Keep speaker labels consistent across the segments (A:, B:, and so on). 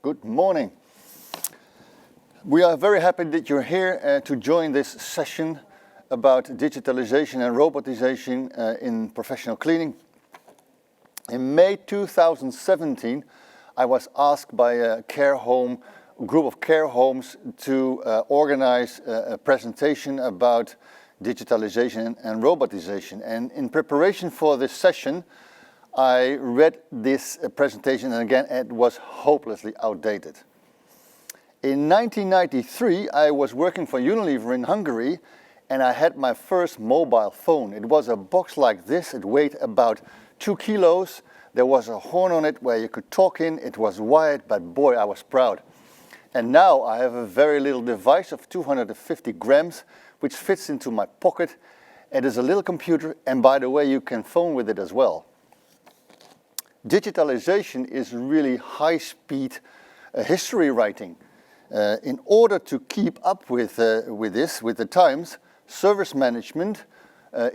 A: Good morning. We are very happy that you're here to join this session about digitalization and robotization in professional cleaning. In May 2017, I was asked by a group of care homes to organize a presentation about digitalization and robotization. And in preparation for this session, I read this presentation, and again, it was hopelessly outdated. In 1993, I was working for Unilever in Hungary, and I had my first mobile phone. It was a box like this. It weighed about 2 kilos. There was a horn on it where you could talk in. It was wired, but boy, I was proud. And now I have a very little device of 250 grams, which fits into my pocket. It is a little computer, and by the way, you can phone with it as well. Digitalization is really high-speed history writing. In order to keep up with the times, service management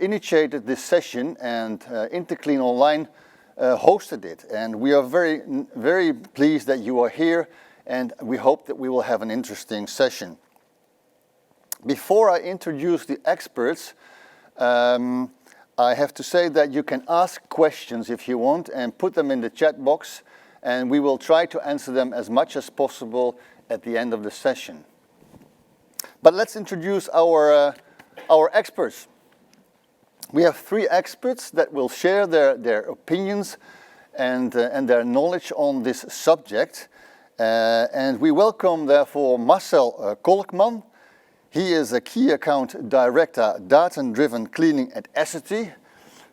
A: initiated this session, and Interclean Online hosted it. And we are very pleased that you are here, and we hope that we will have an interesting session. Before I introduce the experts, I have to say that you can ask questions if you want and put them in the chat box, and we will try to answer them as much as possible at the end of the session. But let's introduce our experts. We have 3 experts that will share their opinions and their knowledge on this subject. And we welcome, therefore, Marcel Kolkman. He is a Key Account Director, Data-Driven Cleaning at Essity.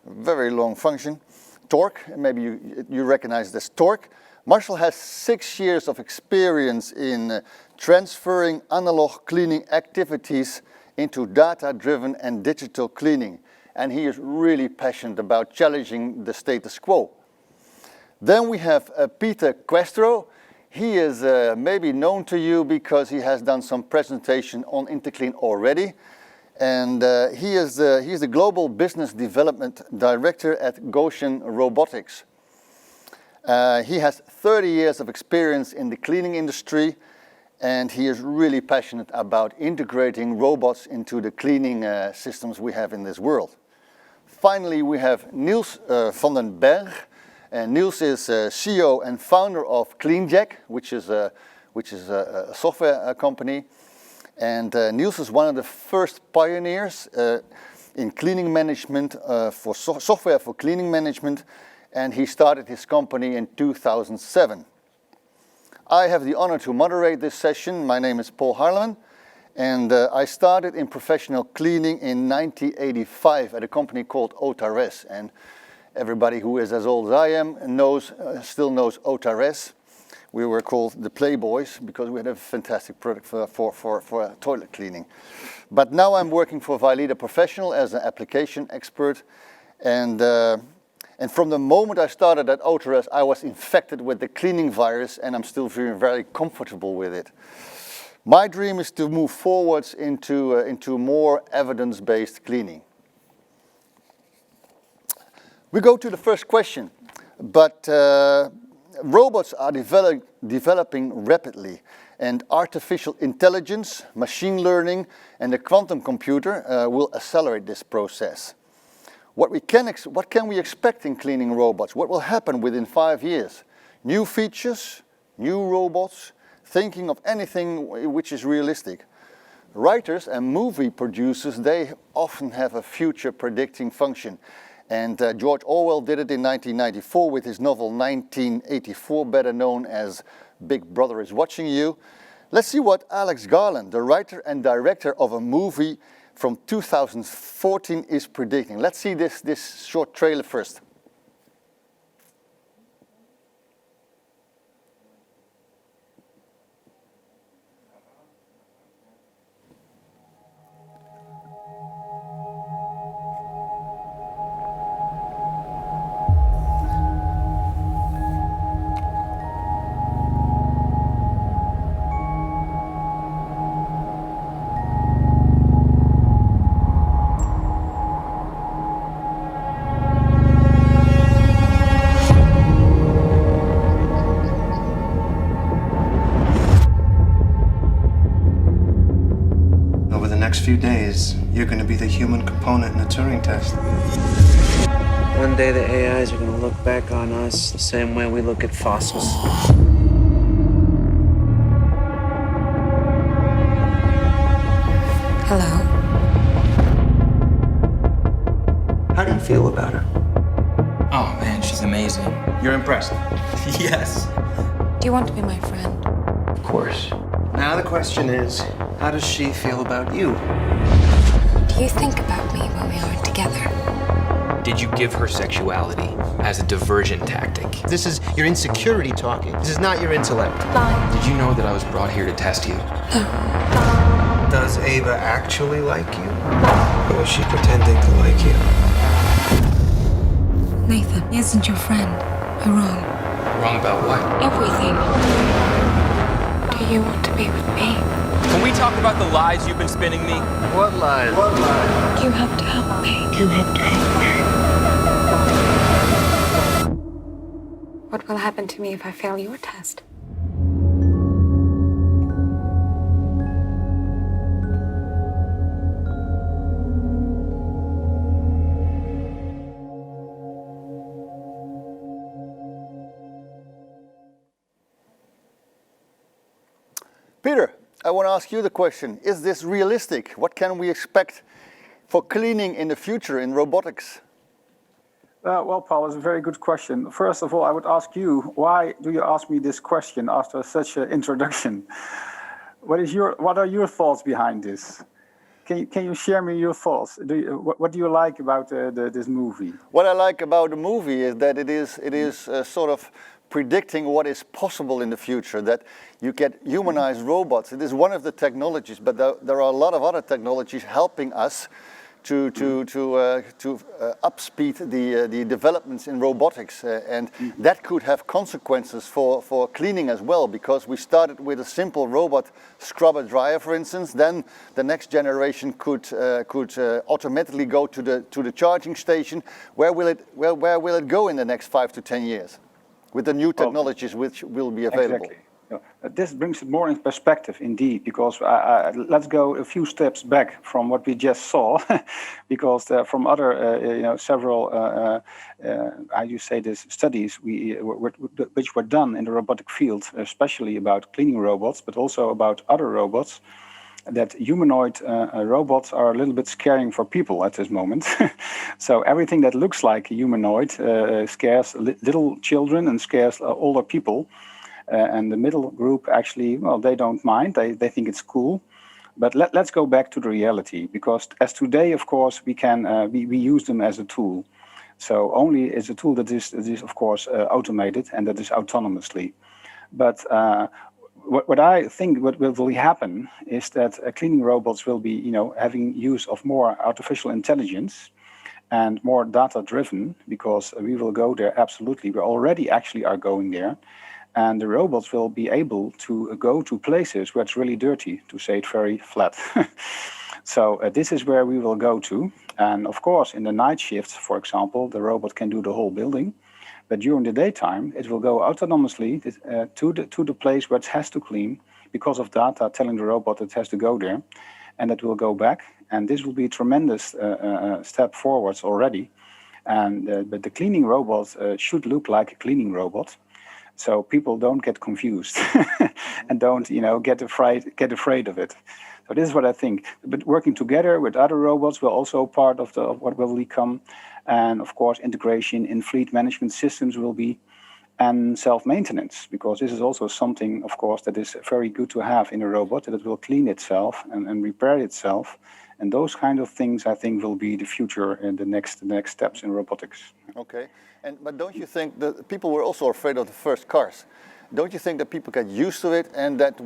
A: Very long function. Torque, maybe you recognize this Torque. Marcel has 6 years of experience in transferring analog cleaning activities into data-driven and digital cleaning. And he is really passionate about challenging the status quo. Then we have Peter Questro. He is maybe known to you because he has done some presentation on Interclean already. And he is the Global Business Development Director at Goshen Robotics. He has 30 years of experience in the cleaning industry, and he is really passionate about integrating robots into the cleaning systems we have in this world. Finally, we have Niels van den Berg. And Niels is CEO and founder of CleanJack, which is a software company. And Niels is one of the first pioneers in cleaning management, for software for cleaning management, and he started his company in 2007. I have the honor to moderate this session. My name is Paul Harleman, and I started in professional cleaning in 1985 at a company called Otares. And everybody who is as old as I am still knows Otares. We were called the Playboys because we had a fantastic product for toilet cleaning. But now I'm working for Valida Professional as an application expert. And from the moment I started at Otares, I was infected with the cleaning virus, and I'm still feeling very comfortable with it. My dream is to move forwards into more evidence-based cleaning. We go to the first question, but robots are developing rapidly, and artificial intelligence, machine learning, and the quantum computer will accelerate this process. What can we expect in cleaning robots? What will happen within 5 years? New features, new robots, thinking of anything which is realistic. Writers and movie producers, they often have a future predicting function. And George Orwell did it in 1994 with his novel 1984, better known as Big Brother is Watching You. Let's see what Alex Garland, the writer and director of a movie from 2014, is predicting. Let's see this short trailer first.
B: few days, you're going to be the human component in the Turing test.
C: One day the AIs are going to look back on us the same way we look at fossils.
D: Hello.
B: How do you feel about her?
E: Oh man, she's amazing.
B: You're impressed?
E: Yes.
D: Do you want to be my friend?
B: Of course. Now the question is, how does she feel about you?
D: Do you think about me when we aren't together?
E: Did you give her sexuality as a diversion tactic?
B: This is your insecurity talking. This is not your intellect.
D: Lie.
E: Did you know that I was brought here to test you?
B: Does Ava actually like you? Or is she pretending to like you?
D: Nathan, he isn't your friend. You're wrong.
E: Wrong about what?
D: Everything. Do you want to be with me?
E: Can we talk about the lies you've been spinning me?
B: What lies?
D: You have to help me. What will happen to me if I fail your test?
A: Peter, I want to ask you the question, is this realistic? What can we expect for cleaning in the future in robotics?
F: Well, Paul, it's a very good question. First of all, I would ask you, why do you ask me this question after such an introduction? What are your thoughts behind this? Can you share me your thoughts? What do you like about this movie?
A: What I like about the movie is that it is sort of predicting what is possible in the future, that you get humanized robots. It is one of the technologies, but there are a lot of other technologies helping us to upspeed the developments in robotics, and that could have consequences for cleaning as well, because we started with a simple robot scrubber dryer, for instance. Then the next generation could automatically go to the charging station. Where will it go in the next 5 to 10 years with the new technologies which will be available?
F: Exactly. This brings it more in perspective, indeed, because let's go a few steps back from what we just saw, because from other, several, how you say this, studies which were done in the robotic field, especially about cleaning robots, but also about other robots, that humanoid robots are a little bit scaring for people at this moment. So everything that looks like a humanoid scares little children and scares older people. And the middle group actually, well, they don't mind. They think it's cool. But let's go back to the reality, because as today, of course, we use them as a tool. So only as a tool that is of course automated and that is autonomously. But what I think what will happen is that cleaning robots will be, having use of more artificial intelligence and more data driven, because we will go there. Absolutely, we already actually are going there. And the robots will be able to go to places where it's really dirty, to say it very flat. So this is where we will go to. And of course, in the night shifts, for example, the robot can do the whole building. But during the daytime, it will go autonomously to the place where it has to clean, because of data telling the robot it has to go there. And it will go back. And this will be a tremendous step forwards already. And but the cleaning robot should look like a cleaning robot, so people don't get confused and don't, get afraid of it. So this is what I think. But working together with other robots will also part of what will become, and of course integration in fleet management systems will be, and self-maintenance, because this is also something, of course, that is very good to have in a robot, that it will clean itself and repair itself. And those kind of things, I think, will be the future and the next steps in robotics.
A: Okay, but don't you think that people were also afraid of the first cars? Don't you think that people get used to it, and that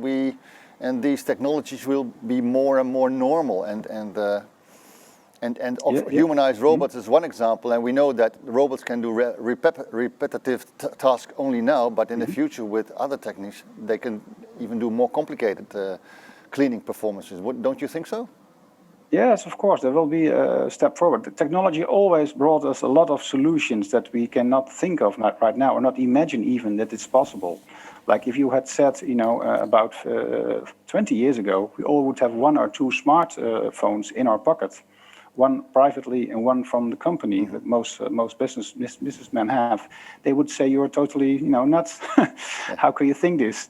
A: these technologies will be more and more normal? Humanized robots is one example, and we know that robots can do repetitive tasks only now, but in the future with other techniques, they can even do more complicated cleaning performances. Don't you think so?
F: Yes, of course, there will be a step forward. The technology always brought us a lot of solutions that we cannot think of right now, or not imagine even that it's possible. Like if you had said, about 20 years ago, we all would have one or two smartphones in our pocket, one privately and one from the company that most businessmen have. They would say you're totally, nuts. How can you think this?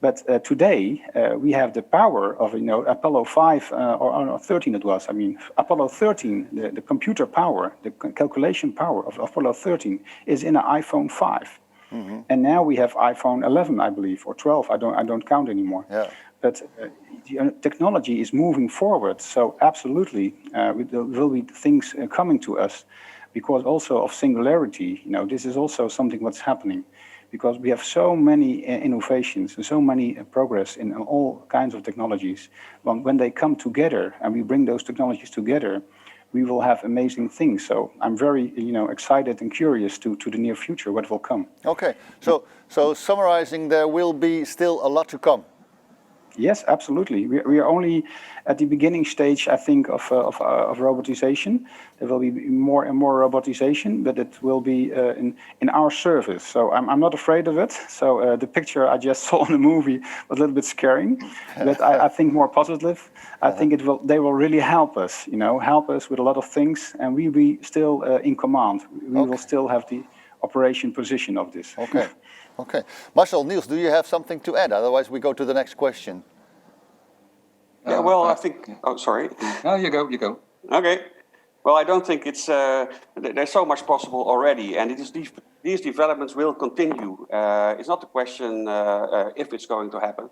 F: But today we have the power of Apollo 5 or 13 it was. I mean Apollo 13, the computer power, the calculation power of Apollo 13 is in an iPhone 5. And now we have iPhone 11, I believe, or 12. I don't count anymore.
A: Yeah.
F: But technology is moving forward, so absolutely there will be things coming to us, because also of singularity. This is also something what's happening, because we have so many innovations and so many progress in all kinds of technologies. When they come together and we bring those technologies together, we will have amazing things. So I'm very, excited and curious to the near future, what will come.
A: Okay, so summarizing, there will be still a lot to come.
F: Yes, absolutely. We are only at the beginning stage, I think, of robotization. There will be more and more robotization, but it will be in our service. So I'm not afraid of it. So the picture I just saw in the movie was a little bit scaring, but I think more positive. I think they will really help us, help us with a lot of things, and we be still in command. We will still have the operation position of this.
A: Okay. Okay. Marcel, Niels, do you have something to add? Otherwise, we go to the next question.
G: Yeah, well, I think... Oh, sorry.
H: No, you go.
G: Okay. Well, I don't think it's... there's so much possible already, and these developments will continue. It's not the question if it's going to happen.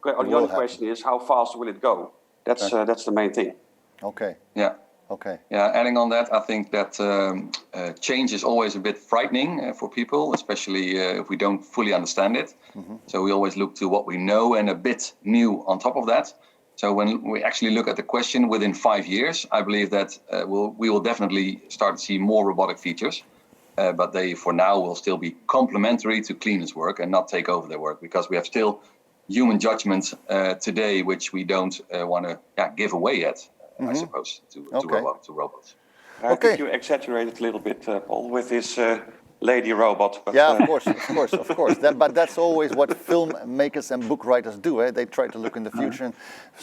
G: The only question is how fast will it go? That's the main thing.
A: Okay.
H: Yeah.
A: Okay.
H: Yeah, adding on that, I think that change is always a bit frightening for people, especially if we don't fully understand it. So we always look to what we know and a bit new on top of that. So when we actually look at the question within 5 years, I believe that we will definitely start to see more robotic features. But they, for now, will still be complementary to cleaners' work and not take over their work, because we have still human judgments today which we don't want to give away yet. I suppose, to robots.
G: I think you exaggerated a little bit, Paul, with this lady robot. But,
A: yeah, of course. But that's always what filmmakers and book writers do. Eh? They try to look in the future. And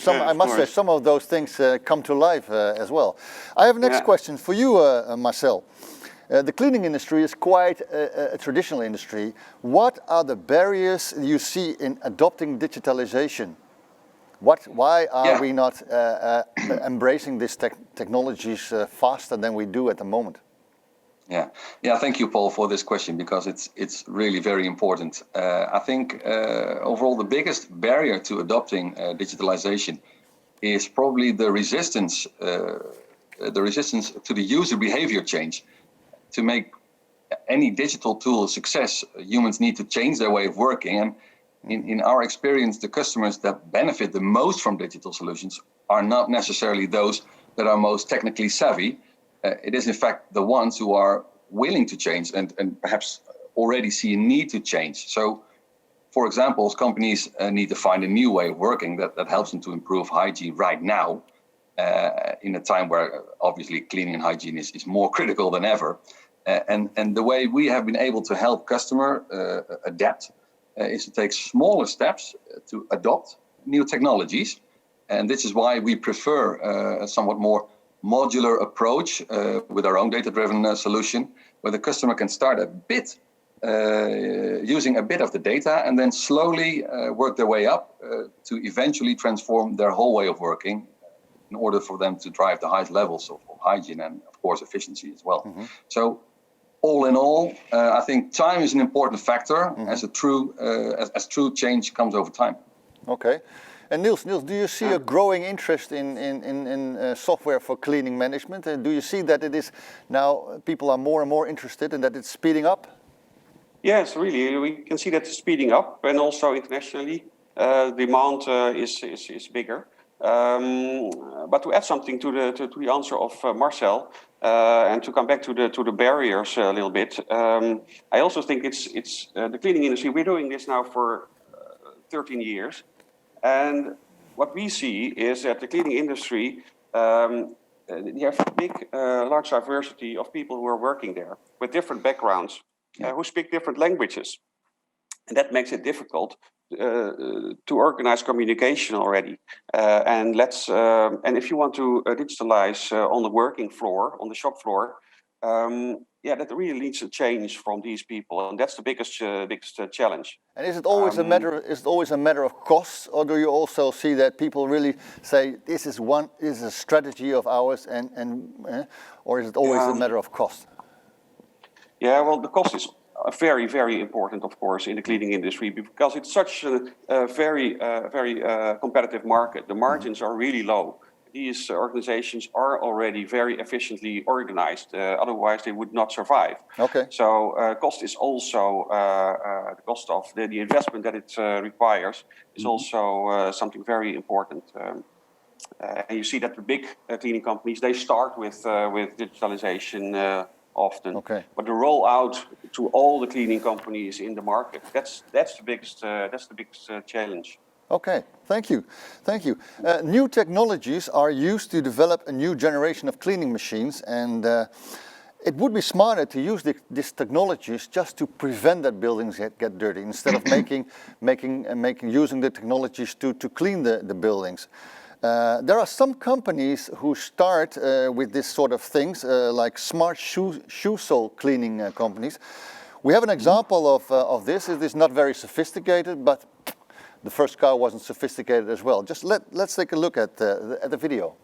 A: I must say, some of those things come to life as well. I have a next question for you, Marcel. The cleaning industry is quite a traditional industry. What are the barriers you see in adopting digitalization? Why are we not embracing these technologies faster than we do at the moment?
H: Yeah. Thank you, Paul, for this question, because it's really very important. I think overall the biggest barrier to adopting digitalization is probably the resistance to the user behavior change. To make any digital tool a success, humans need to change their way of working. And in our experience, the customers that benefit the most from digital solutions are not necessarily those that are most technically savvy. It is in fact the ones who are willing to change and perhaps already see a need to change. So, for example, companies need to find a new way of working that helps them to improve hygiene right now, in a time where obviously cleaning and hygiene is more critical than ever. And the way we have been able to help customer adapt is to take smaller steps to adopt new technologies. And this is why we prefer a somewhat more modular approach with our own data-driven solution, where the customer can start a bit using a bit of the data and then slowly work their way up to eventually transform their whole way of working in order for them to drive the highest levels of hygiene and, of course, efficiency as well. So all in all, I think time is an important factor as true change comes over time.
A: Okay. And Niels, do you see a growing interest in software for cleaning management? And do you see that it is now people are more and more interested and that it's speeding up?
G: Yes, really. We can see that it's speeding up, and also internationally, demand is bigger. But to add something to the answer of Marcel, and to come back to the barriers a little bit, I also think it's the cleaning industry. We're doing this now for 13 years, and what we see is that the cleaning industry, you have a big, large diversity of people who are working there with different backgrounds, who speak different languages. And that makes it difficult to organize communication already. And if you want to digitalize on the working floor, on the shop floor, that really needs a change from these people, and that's the biggest challenge.
A: And is it always a matter of costs, or do you also see that people really say this is a strategy of ours, or is it always a matter of cost?
G: Yeah, well, the cost is very, very important, of course, in the cleaning industry, because it's such a very competitive market. The margins are really low. These organizations are already very efficiently organized. Otherwise, they would not survive.
A: Okay.
G: So cost is also the cost of the investment that it requires is also something very important. And you see that the big cleaning companies, they start with digitalization often. Okay. But the rollout to all the cleaning companies in the market, that's the biggest challenge.
A: Okay, thank you. New technologies are used to develop a new generation of cleaning machines, and it would be smarter to use these technologies just to prevent that buildings get dirty, instead of using the technologies to clean the buildings. There are some companies who start with this sort of things, like smart shoe sole cleaning companies. We have an example of this. It is not very sophisticated, but the first car wasn't sophisticated as well. Just let's take a look at the video.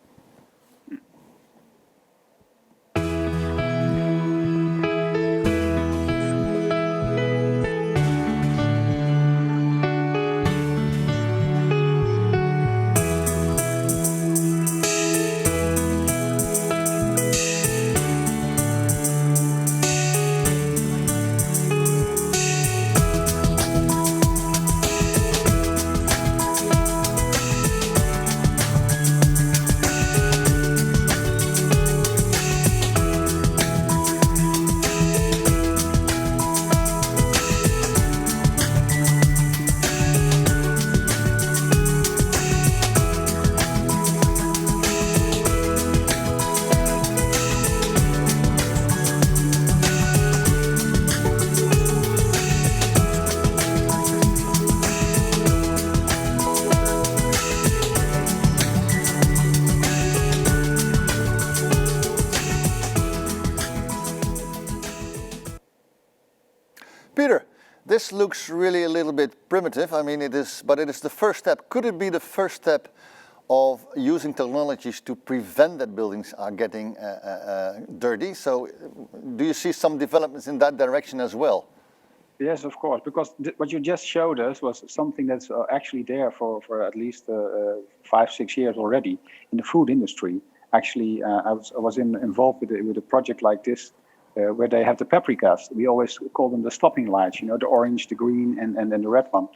A: Peter, this looks really a little bit primitive. I mean, but it is the first step. Could it be the first step of using technologies to prevent that buildings are getting dirty? So do you see some developments in that direction as well?
F: Yes, of course, because what you just showed us was something that's actually there for at least 5-6 years already in the food industry. Actually, I was involved with a project like this, where they have the paprikas. We always call them the stopping lights, the orange, the green, and then the red one.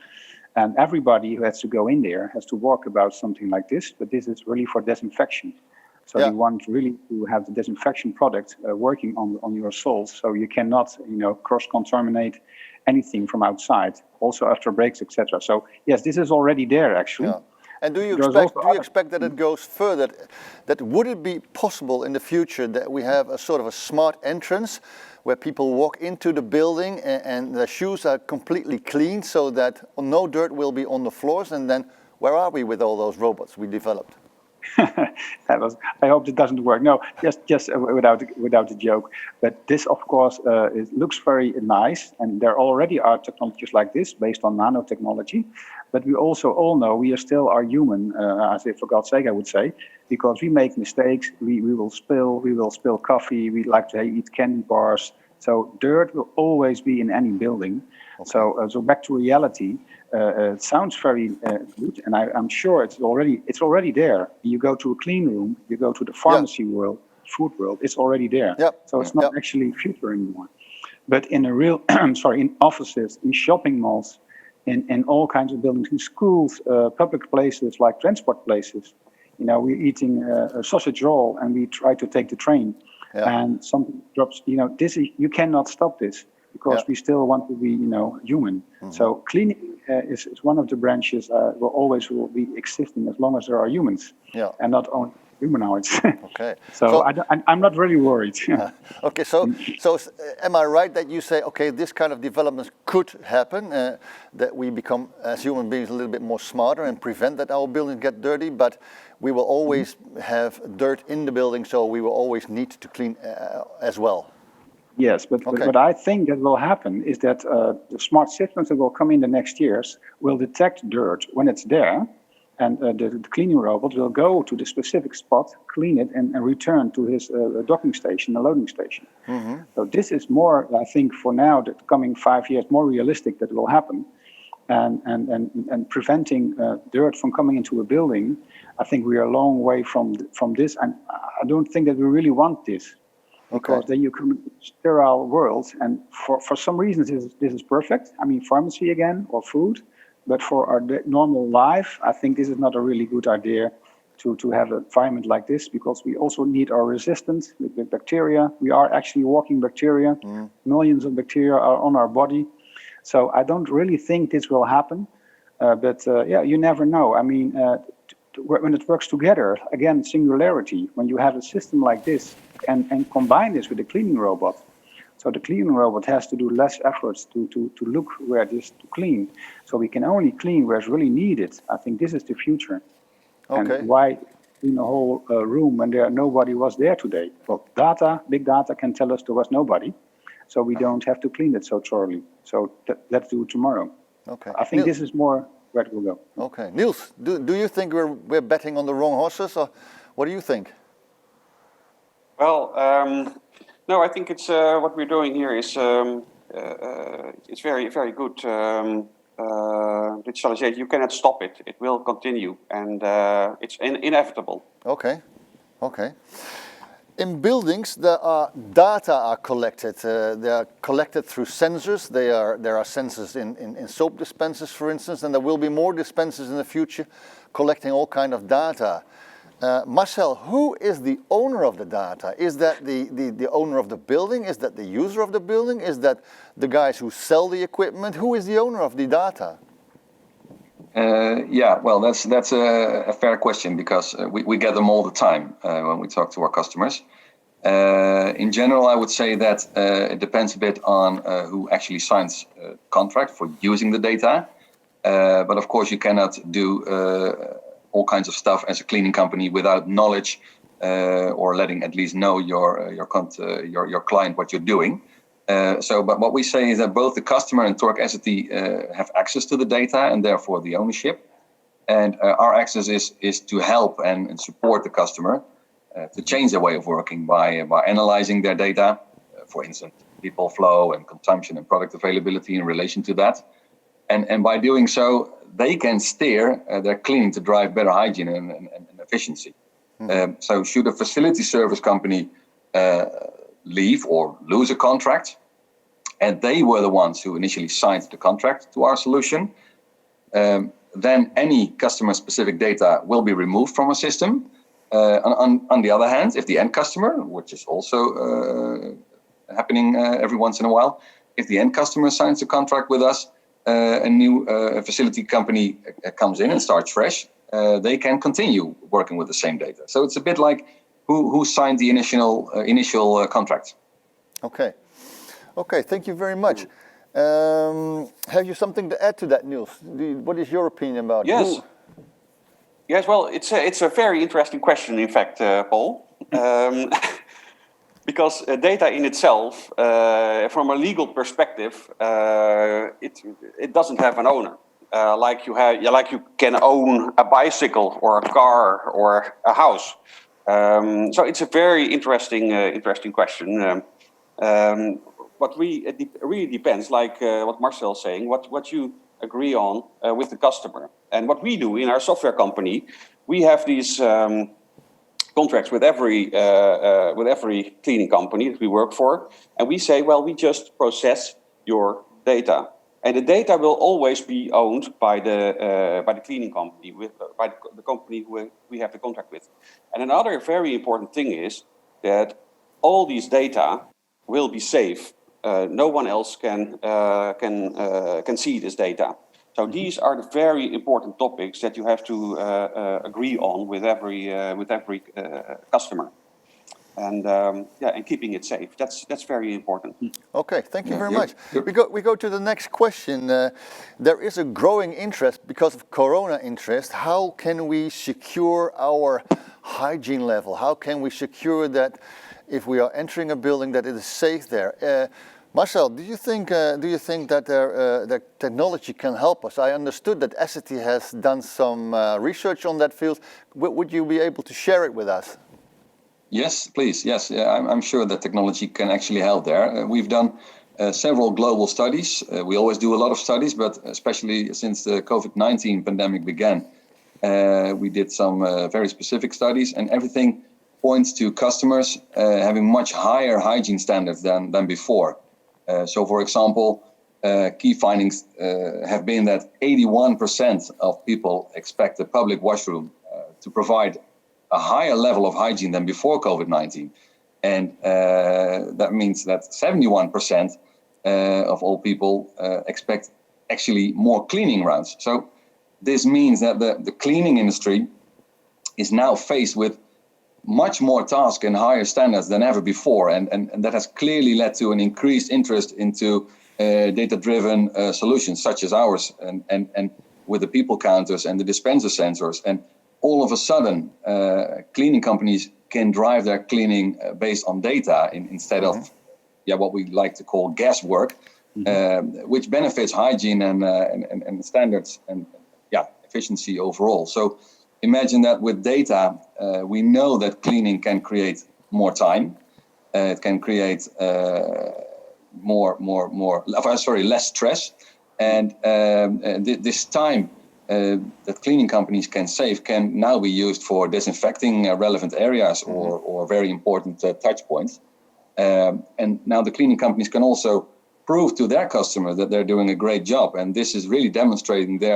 F: And everybody who has to go in there has to walk about something like this, but this is really for disinfection. So you want really to have the disinfection product working on your soles, so you cannot, cross-contaminate anything from outside, also after breaks, etc. So yes, this is already there actually. Yeah.
A: And do you expect that it goes further? That would it be possible in the future that we have a sort of a smart entrance where people walk into the building and their shoes are completely clean, so that no dirt will be on the floors? And then where are we with all those robots we developed?
F: I hope it doesn't work. No, just without a joke. But this, of course, it looks very nice, and there already are technologies like this based on nanotechnology. But we also all know we are human, as if for God's sake, I would say, because we make mistakes. We will spill coffee. We like to eat candy bars. So dirt will always be in any building. Okay. So back to reality. It sounds very good, and I'm sure it's already there. You go to a clean room, you go to the pharmacy world, food world, it's already there. Yep. So it's not actually future anymore. But in a real, in offices, in shopping malls, in all kinds of buildings, in schools, public places like transport places, we're eating a sausage roll and we try to take the train, and something drops. You cannot stop this, because we still want to be, human. Mm-hmm. So cleaning is one of the branches will be existing as long as there are humans, and not only humanoids.
A: Okay.
F: So I'm not really worried.
A: Okay, so am I right that you say, okay, this kind of developments could happen, that we become, as human beings, a little bit more smarter and prevent that our buildings get dirty, but we will always have dirt in the building, so we will always need to clean as well?
F: Yes, but what I think that will happen is that the smart systems that will come in the next years will detect dirt when it's there, and the cleaning robot will go to the specific spot, clean it, and return to his docking station, the loading station. Mm-hmm. So this is more, I think, for now, the coming 5 years, more realistic that will happen, and preventing dirt from coming into a building. I think we are a long way from this, and I don't think that we really want this. Because then you can sterile worlds, and for some reasons this is perfect. I mean, pharmacy again or food, but for our normal life, I think this is not a really good idea to have an environment like this, because we also need our resistance with bacteria. We are actually walking bacteria. Millions of bacteria are on our body, so I don't really think this will happen. But you never know. I mean, when it works together, again, singularity. When you have a system like this and combine this with a cleaning robot, so the cleaning robot has to do less efforts to look where it is to clean. So we can only clean where it's really needed. I think this is the future. Okay. And why clean a whole room when nobody was there today? Well, big data can tell us there was nobody, so we don't have to clean it so thoroughly. So let's do it tomorrow. Okay. I think this is more where it will go.
A: Okay, Niels, do you think we're betting on the wrong horses, or what do you think?
G: Well, no, I think it's what we're doing here is it's very, very good. Digitalization, you cannot stop it. It will continue, and it's inevitable.
A: Okay. In buildings, data are collected. They are collected through sensors. There are sensors in soap dispensers, for instance, and there will be more dispensers in the future collecting all kind of data. Marcel, who is the owner of the data? Is that the owner of the building? Is that the user of the building? Is that the guys who sell the equipment? Who is the owner of the data?
H: Well, that's a fair question, because we get them all the time when we talk to our customers. In general, I would say that it depends a bit on who actually signs a contract for using the data. But of course, you cannot do all kinds of stuff as a cleaning company without knowledge or letting at least know your client what you're doing. But what we say is that both the customer and Torque Essity have access to the data and therefore the ownership. And our access is to help and support the customer to change their way of working by analyzing their data, for instance, people flow and consumption and product availability in relation to that. And by doing so, they can steer their cleaning to drive better hygiene and efficiency. So should a facility service company leave or lose a contract, and they were the ones who initially signed the contract to our solution, then any customer-specific data will be removed from a system. On the other hand, if the end customer, which is also happening every once in a while, if the end customer signs a contract with us, a new facility company comes in and starts fresh, they can continue working with the same data. So it's a bit like who signed the initial contract.
A: Okay, thank you very much. Have you something to add to that, Niels? What is your opinion about it?
G: Yes, well, it's a very interesting question, in fact, Paul. Because data in itself, from a legal perspective, it doesn't have an owner. Like you can own a bicycle or a car or a house. So it's a very interesting question. It really depends, like what Marcel is saying, what you agree on with the customer. And what we do in our software company, we have these contracts with every cleaning company that we work for, and we say, well, we just process your data, and the data will always be owned by the cleaning company, by the company who we have the contract with. And another very important thing is that all these data will be safe. No one else can see this data. So these are the very important topics that you have to agree on with every customer, and and keeping it safe. That's very important.
A: Okay, thank you very much. We go to the next question. There is a growing interest because of Corona interest. How can we secure our hygiene level? How can we secure that if we are entering a building that it is safe there? Marcel, do you think that that technology can help us? I understood that Essity has done some research on that field. Would you be able to share it with us?
H: Yes, please. Yes, I'm sure that technology can actually help there. We've done several global studies. We always do a lot of studies, but especially since the COVID-19 pandemic began, we did some very specific studies, and everything points to customers having much higher hygiene standards than before. So, for example, key findings have been that 81% of people expect the public washroom to provide a higher level of hygiene than before COVID-19. And that means that 71% of all people expect actually more cleaning rounds. So this means that the cleaning industry is now faced with much more tasks and higher standards than ever before. And that has clearly led to an increased interest into data-driven solutions such as ours, and with the people counters and the dispenser sensors. And all of a sudden, cleaning companies can drive their cleaning based on data instead of what we like to call guesswork, which benefits hygiene and standards and efficiency overall. So imagine that with data, we know that cleaning can create more time. It can create less stress, and this time that cleaning companies can save can now be used for disinfecting relevant areas or very important touch points. And now the cleaning companies can also prove to their customer that they're doing a great job, and this is really demonstrating they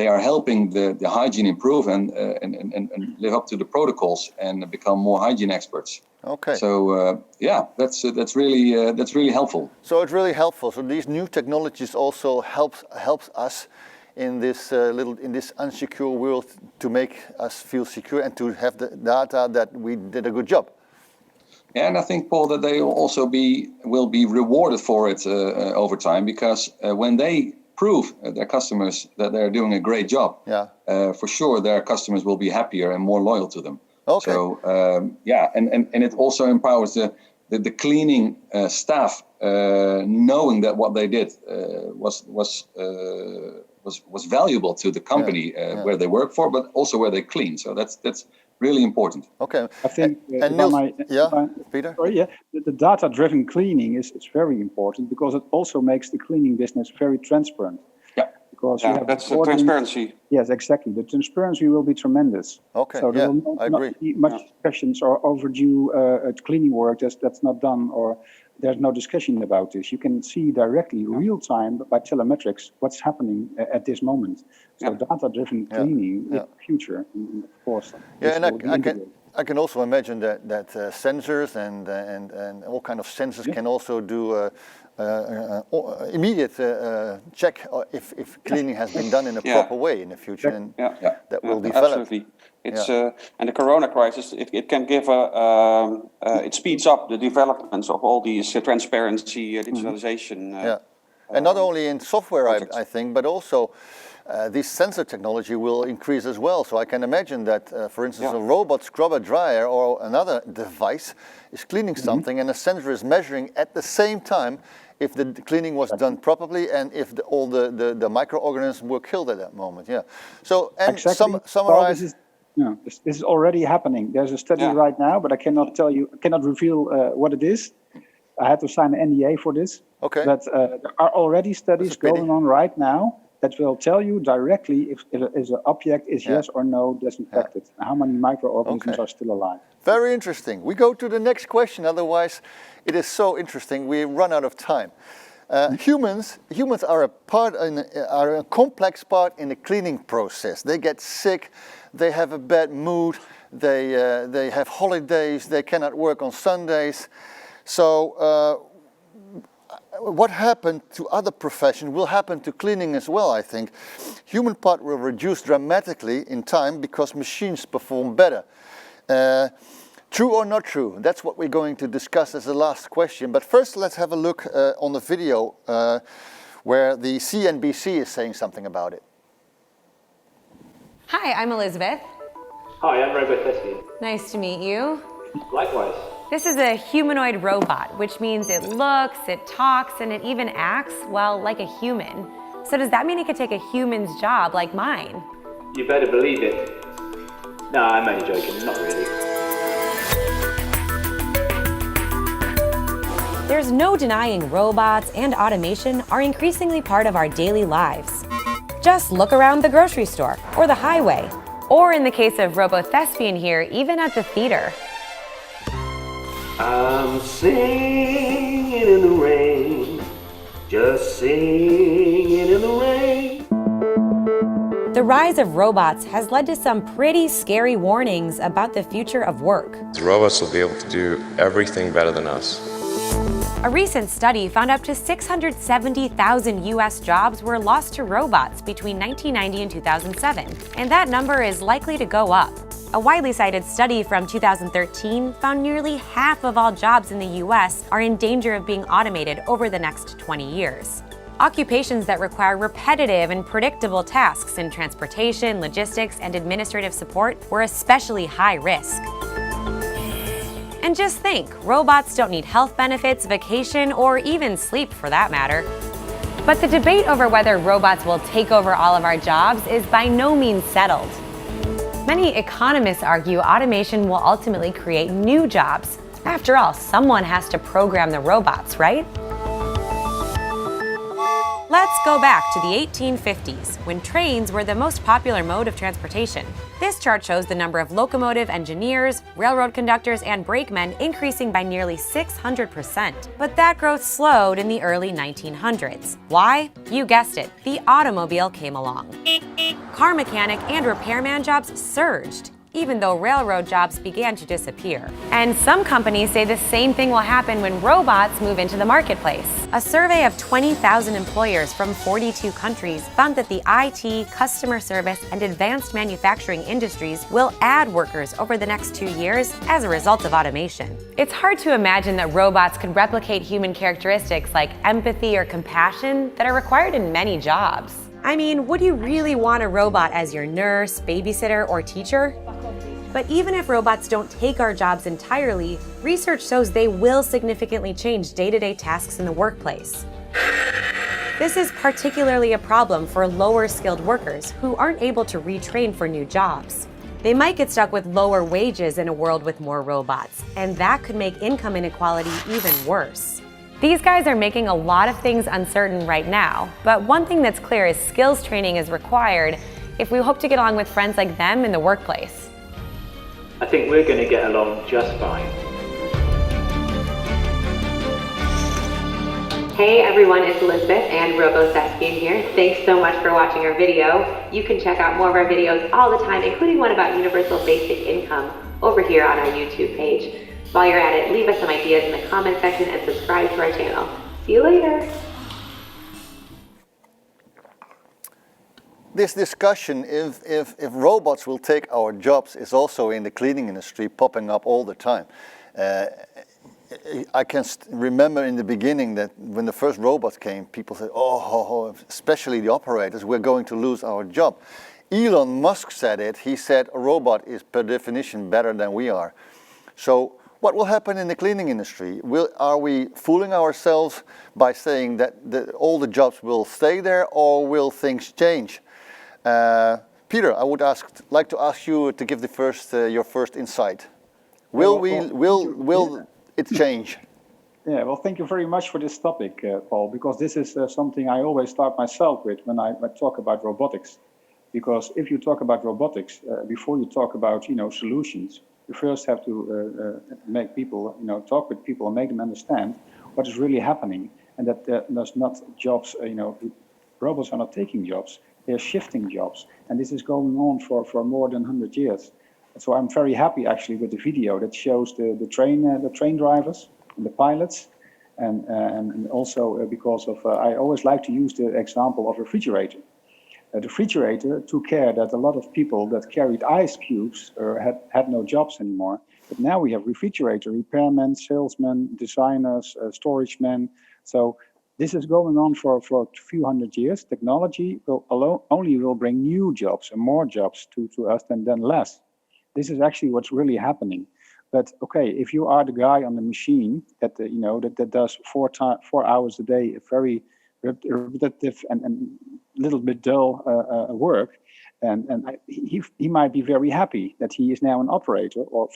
H: are helping the hygiene improve and live up to the protocols and become more hygiene experts.
A: Okay.
H: So that's really helpful.
A: So it's really helpful. So these new technologies also helps us in this unsecure world to make us feel secure and to have the data that we did a good job.
H: Yeah, and I think, Paul, that they will be rewarded for it over time, because when they prove their customers that they're doing a great job, for sure their customers will be happier and more loyal to them.
A: Okay.
H: So and it also empowers the cleaning staff, knowing that what they did was valuable to the company where they work for, but also where they clean. So that's really important.
A: Okay.
F: I think
A: Peter?
F: The data-driven cleaning is very important, because it also makes the cleaning business very transparent.
H: Yeah.
F: Because
G: that's the transparency.
F: Yes, exactly. The transparency will be tremendous.
A: Okay.
F: So there will not be much questions or overdue cleaning work that's not done, or there's no discussion about this. You can see directly, real time, by telemetrics, what's happening at this moment. So data-driven cleaning is the future, of course.
A: Yeah, and I can also imagine that sensors and all kind of sensors can also do immediate check if cleaning has been done in a proper way in the future, and that will develop.
G: Absolutely. It's and the Corona crisis, it can give it speeds up the developments of all these transparency, digitalization.
A: And not only in software, I think, but also this sensor technology will increase as well. So I can imagine that, for instance, a robot scrubber dryer or another device is cleaning something, and a sensor is measuring at the same time if the cleaning was done properly and if all the microorganisms were killed at that moment. Yeah. So and summarize.
F: Well, this is already happening. There's a study right now, but I cannot reveal what it is. I had to sign an NDA for this.
A: Okay.
F: But there are already studies going on right now that will tell you directly if an object is yes or no disinfected, and how many microorganisms are still alive.
A: Very interesting. We go to the next question, otherwise it is so interesting we run out of time. Humans are a complex part in the cleaning process. They get sick, they have a bad mood, they have holidays, they cannot work on Sundays. So what happened to other professions will happen to cleaning as well, I think. Human part will reduce dramatically in time because machines perform better. True or not true? That's what we're going to discuss as the last question. But first, let's have a look on the video where the CNBC is saying something about it.
I: Hi, I'm Elizabeth.
J: Hi, I'm Robotization.
I: Nice to meet you.
J: Likewise.
I: This is a humanoid robot, which means it looks, it talks, and it even acts, well, like a human. So does that mean it could take a human's job like mine?
J: You better believe it. No, I'm only joking, not really.
I: There's no denying robots and automation are increasingly part of our daily lives. Just look around the grocery store or the highway, or in the case of Robothespian here, even at the theater.
J: I'm singing in the rain, just singing in the rain.
I: The rise of robots has led to some pretty scary warnings about the future of work.
K: Robots will be able to do everything better than us.
I: A recent study found up to 670,000 US jobs were lost to robots between 1990 and 2007, and that number is likely to go up. A widely cited study from 2013 found nearly half of all jobs in the US are in danger of being automated over the next 20 years. Occupations that require repetitive and predictable tasks in transportation, logistics, and administrative support were especially high risk. And just think, robots don't need health benefits, vacation, or even sleep for that matter. But the debate over whether robots will take over all of our jobs is by no means settled. Many economists argue automation will ultimately create new jobs. After all, someone has to program the robots, right? Let's go back to the 1850s, when trains were the most popular mode of transportation. This chart shows the number of locomotive engineers, railroad conductors, and brakemen increasing by nearly 600%. But that growth slowed in the early 1900s. Why? You guessed it, the automobile came along. Car mechanic and repairman jobs surged, even though railroad jobs began to disappear. And some companies say the same thing will happen when robots move into the marketplace. A survey of 20,000 employers from 42 countries found that the IT, customer service, and advanced manufacturing industries will add workers over the next 2 years as a result of automation. It's hard to imagine that robots could replicate human characteristics like empathy or compassion that are required in many jobs. I mean, would you really want a robot as your nurse, babysitter, or teacher? But even if robots don't take our jobs entirely, research shows they will significantly change day-to-day tasks in the workplace. This is particularly a problem for lower-skilled workers who aren't able to retrain for new jobs. They might get stuck with lower wages in a world with more robots, and that could make income inequality even worse. These guys are making a lot of things uncertain right now, but one thing that's clear is skills training is required if we hope to get along with friends like them in the workplace.
J: I think we're going to get along just fine.
L: Hey everyone, it's Elizabeth and Robothespian here. Thanks so much for watching our video. You can check out more of our videos all the time, including one about universal basic income over here on our YouTube page. While you're at it, leave us some ideas in the comment section and subscribe to our channel. See you later.
A: This discussion, if robots will take our jobs, is also in the cleaning industry popping up all the time. I can remember in the beginning that when the first robots came, people said, oh, especially the operators, we're going to lose our job. Elon Musk said it. He said a robot is per definition better than we are. So what will happen in the cleaning industry? Are we fooling ourselves by saying that all the jobs will stay there, or will things change? Peter, I would like to ask you to give your first insight. Will it change?
F: Yeah, well, thank you very much for this topic, Paul, because this is something I always start myself with when I talk about robotics. Because if you talk about robotics, before you talk about solutions, you first have to make people talk with people and make them understand what is really happening, and that there's not jobs. Robots are not taking jobs; they're shifting jobs, and this is going on for more than 100 years. So I'm very happy actually with the video that shows the train drivers and the pilots, And also because of, I always like to use the example of a refrigerator. The refrigerator took care that a lot of people that carried ice cubes had no jobs anymore. But now we have refrigerator repairmen, salesmen, designers, storage men. So this is going on for a few hundred years. Technology only will bring new jobs and more jobs to us than less. This is actually what's really happening. But okay, if you are the guy on the machine that that does 4 hours a day, a very repetitive and little bit dull work, and he might be very happy that he is now an operator or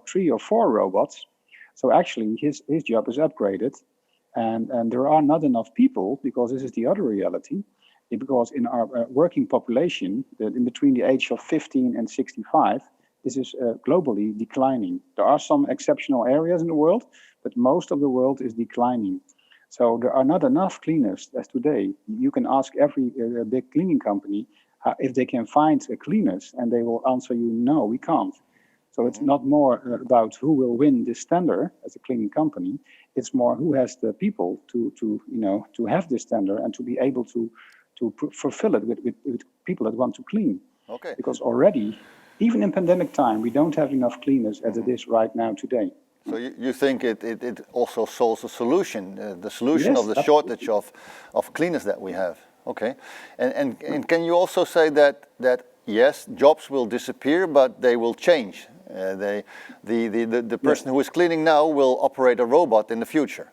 F: 3 or 4 robots. So actually his job is upgraded, and there are not enough people, because this is the other reality, because in our working population, in between the age of 15 and 65, this is globally declining. There are some exceptional areas in the world, but most of the world is declining. So there are not enough cleaners as today. You can ask every big cleaning company if they can find cleaners, and they will answer you, no, we can't. So it's not more about who will win this tender as a cleaning company. It's more who has the people to have this tender and to be able to fulfill it with people that want to clean.
A: Okay.
F: Because already, even in pandemic time, we don't have enough cleaners as it is right now today.
A: So you think it also solves the solution of the
F: Yes,
A: shortage of cleaners that we have? Okay, and can you also say that yes, jobs will disappear, but they will change? The person who is cleaning now will operate a robot in the future.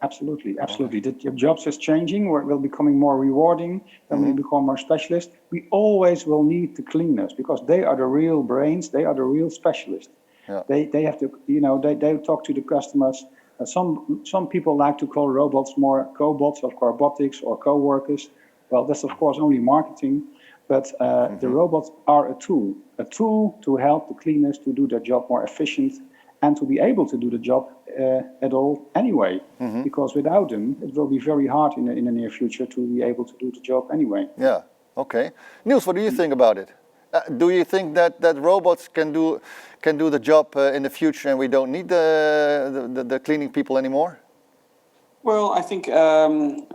F: Absolutely. The jobs is changing. We're becoming more rewarding. Then we become more specialist. We always will need the cleaners because they are the real brains. They are the real specialists.
A: Yeah.
F: They have to, they talk to the customers. Some people like to call robots more cobots or robotics or co-workers. Well, that's of course only marketing. But the robots are a tool to help the cleaners to do their job more efficient and to be able to do the job at all anyway. Because without them, it will be very hard in the near future to be able to do the job anyway.
A: Yeah, okay. Niels, what do you think about it? Do you think that robots can do the job in the future and we don't need the cleaning people anymore?
G: Well, I think,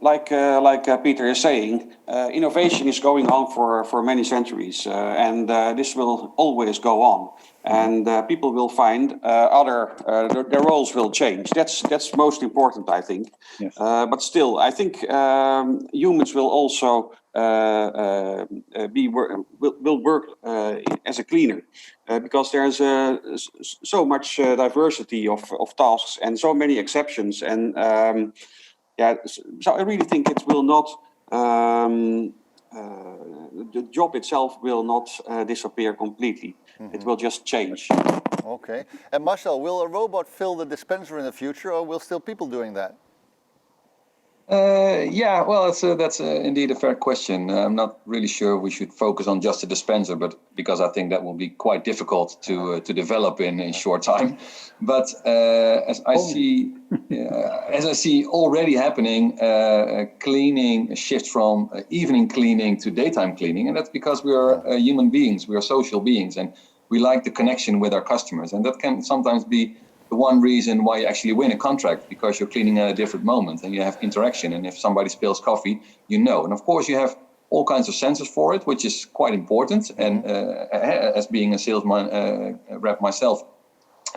G: like Peter is saying, innovation is going on for many centuries, and this will always go on. And people will find their roles will change. That's most important, I think.
F: Yes.
G: But still, I think humans will also will work as a cleaner. Because there's so much diversity of tasks and so many exceptions, and so I really think it will not. The job itself will not disappear completely. It will just change.
A: Okay. And Marcel, will a robot fill the dispenser in the future, or will still people doing that?
H: Yeah, well, that's indeed a fair question. I'm not really sure we should focus on just the dispenser, but because I think that will be quite difficult to develop in short time. But as I see already happening, cleaning shifts from evening cleaning to daytime cleaning, and that's because we are human beings, we are social beings, and we like the connection with our customers, and that can sometimes be the one reason why you actually win a contract, because you're cleaning at a different moment and you have interaction. And if somebody spills coffee, And of course, you have all kinds of sensors for it, which is quite important. And as being a salesman rep myself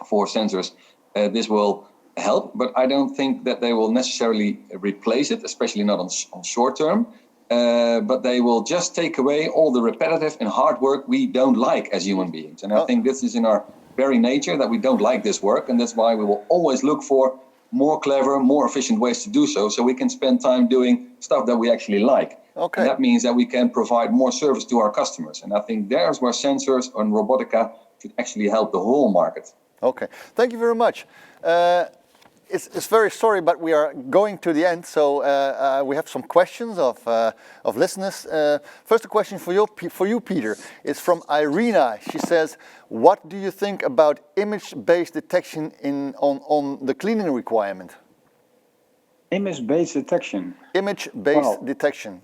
H: for sensors, this will help. But I don't think that they will necessarily replace it, especially not on short term. But they will just take away all the repetitive and hard work we don't like as human beings. And I think this is in our very nature, that we don't like this work, and that's why we will always look for more clever, more efficient ways to do so we can spend time doing stuff that we actually like.
A: Okay.
H: And that means that we can provide more service to our customers, and I think there's where sensors and robotica should actually help the whole market.
A: Okay, thank you very much. It's very sorry, but we are going to the end, so we have some questions of listeners. First, a question for you, Peter. It's from Irina. She says, "What do you think about image-based detection on the cleaning requirement?"
F: Image-based detection.
A: Image-based detection.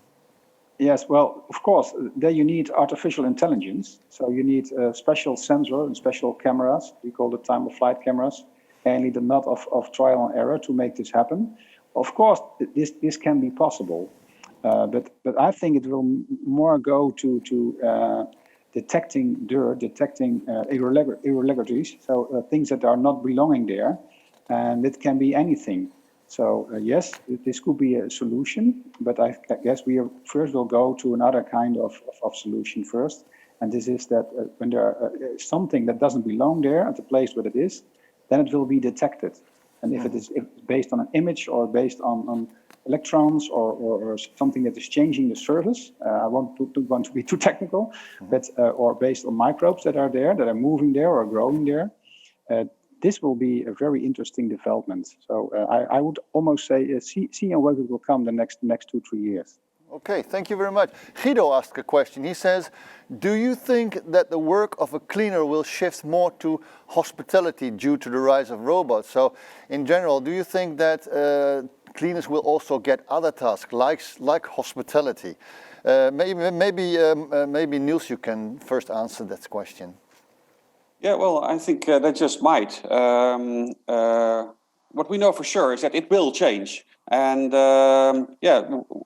F: Yes, well, of course, there you need artificial intelligence. So you need a special sensor and special cameras. We call it time-of-flight cameras. need a lot of trial and error to make this happen. Of course, this can be possible, but I think it will more go to detecting dirt, detecting irregularities, so things that are not belonging there, and it can be anything. So yes, this could be a solution, but I guess we first will go to another kind of solution first. And this is that when there is something that doesn't belong there at the place where it is, then it will be detected. And if it is based on an image or based on electrons or something that is changing the surface, I don't want to be too technical, but or based on microbes that are there, that are moving there or growing there, this will be a very interesting development. So I would almost say see how it will come the next 2-3 years.
A: Okay, thank you very much. Guido asked a question. He says, do you think that the work of a cleaner will shift more to hospitality due to the rise of robots? So in general, do you think that cleaners will also get other tasks like hospitality? Maybe Niels, you can first answer that question.
G: Yeah, well, I think that just might. What we know for sure is that it will change. And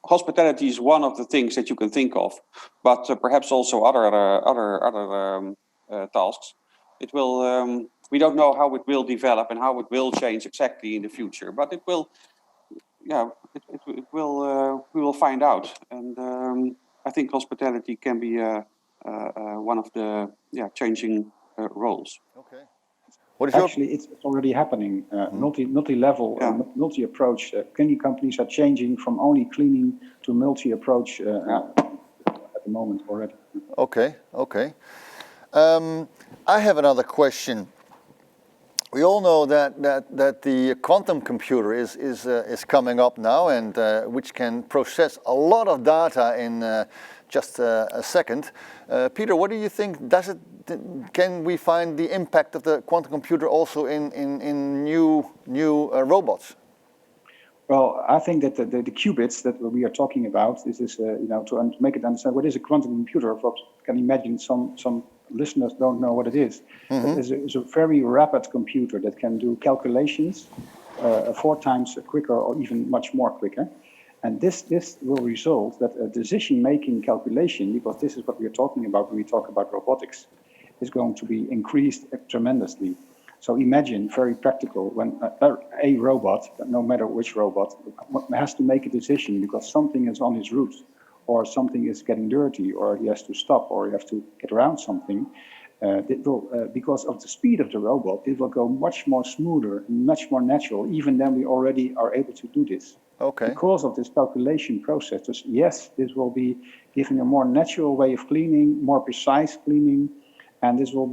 G: hospitality is one of the things that you can think of, but perhaps also other tasks. It will. We don't know how it will develop and how it will change exactly in the future, but it will. Yeah, it will. We will find out, and I think hospitality can be one of the changing roles.
A: Okay.
F: Actually, it's already happening. Multi-level, multi-approach. Cleaning companies are changing from only cleaning to multi-approach at the moment already.
A: Okay. I have another question. We all know that the quantum computer is coming up now, and which can process a lot of data in just a second. Peter, what do you think? Can we find the impact of the quantum computer also in new robots?
F: Well, I think that the qubits that we are talking about, this is to make it understand what is a quantum computer. I can imagine some listeners don't know what it is. It's a very rapid computer that can do calculations 4 times quicker or even much more quicker. And this will result that a decision-making calculation, because this is what we are talking about when we talk about robotics, is going to be increased tremendously. So imagine, very practical, when a robot, no matter which robot, has to make a decision because something is on his route, or something is getting dirty, or he has to stop, or he has to get around something, it will, because of the speed of the robot, it will go much more smoother, much more natural, even than we already are able to do this.
A: Okay.
F: Because of this calculation process, yes, this will be giving a more natural way of cleaning, more precise cleaning, and this will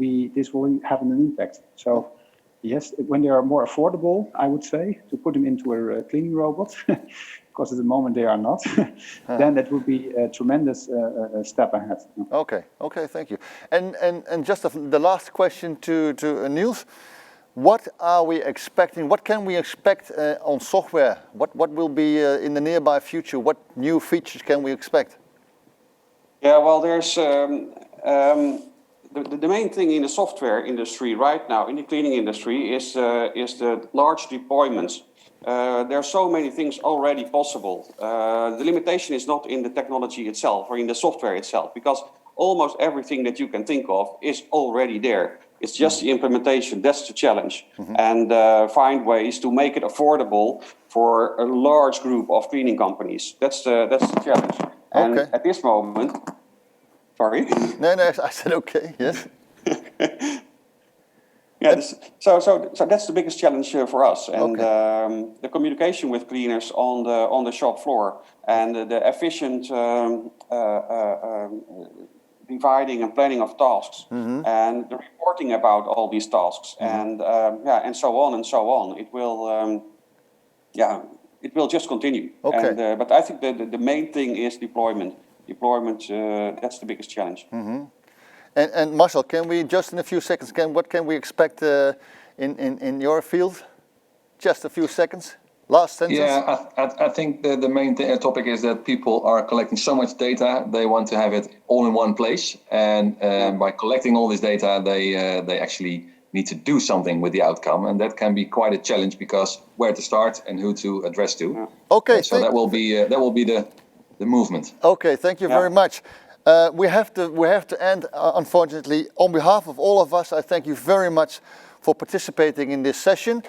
F: have an impact. So, yes, when they are more affordable, I would say, to put them into a cleaning robot, because at the moment they are not, then that would be a tremendous step ahead.
A: Okay, thank you. And just the last question to Niels. What are we expecting? What can we expect on software? What will be in the nearby future? What new features can we expect?
G: Yeah, well, there's the main thing in the software industry right now, in the cleaning industry, is the large deployments. There are so many things already possible. The limitation is not in the technology itself or in the software itself, because almost everything that you can think of is already there. It's just the implementation, that's the challenge. And find ways to make it affordable for a large group of cleaning companies. That's the challenge. And at this moment, sorry?
A: No, I said okay, yes.
G: Yeah, so that's the biggest challenge for us, and the communication with cleaners on the shop floor, and the efficient dividing and planning of tasks, and the reporting about all these tasks, and so on and so on. It will, it will just continue.
A: Okay.
G: And, but I think the main thing is deployment. That's the biggest challenge.
A: And Marcel, can we just in a few seconds, what can we expect in your field? Just a few seconds. Last sentence.
H: Yeah, I think the main topic is that people are collecting so much data. They want to have it all in one place, and by collecting all this data, they actually need to do something with the outcome, and that can be quite a challenge because where to start and who to address to.
A: Okay.
H: So that will be the movement.
A: Okay, thank you very much. We have to end, unfortunately. On behalf of all of us, I thank you very much for participating in this session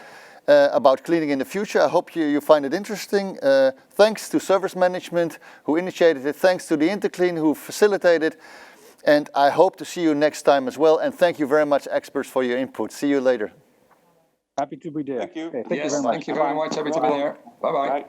A: about cleaning in the future. I hope you find it interesting. Thanks to service management who initiated it. Thanks to the Interclean who facilitated. And I hope to see you next time as well. And thank you very much, experts, for your input. See you later.
F: Happy to be there.
G: Thank you.
F: Okay, thank you very much.
H: Thank you very much. Happy to be there. Bye-bye.
G: Bye.